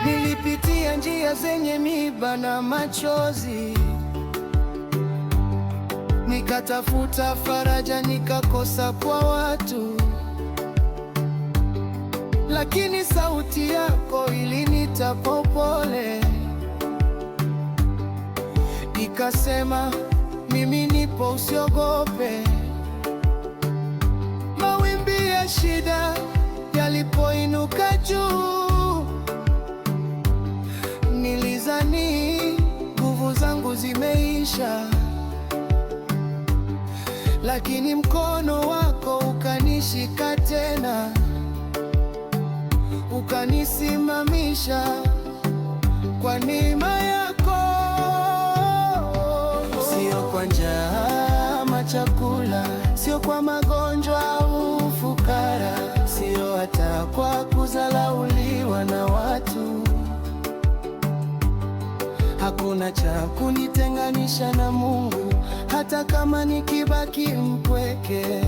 Nilipitia njia zenye miba na machozi, nikatafuta faraja nikakosa kwa watu, lakini sauti yako ilinita kwa upole, ikasema mimi nipo, usiogope. Mawimbi ya shida yalipoinuka juu, nilizani nguvu zangu zimeisha, lakini mkono wako ukanishika tena, ukanisimamisha kwa neema yako. Sio kwa njaa ama chakula, sio kwa magonjwa au ufukara, sio hata kwa kudharauliwa na watu. Hakuna cha kunitenganisha na Mungu, hata kama nikibaki mpweke.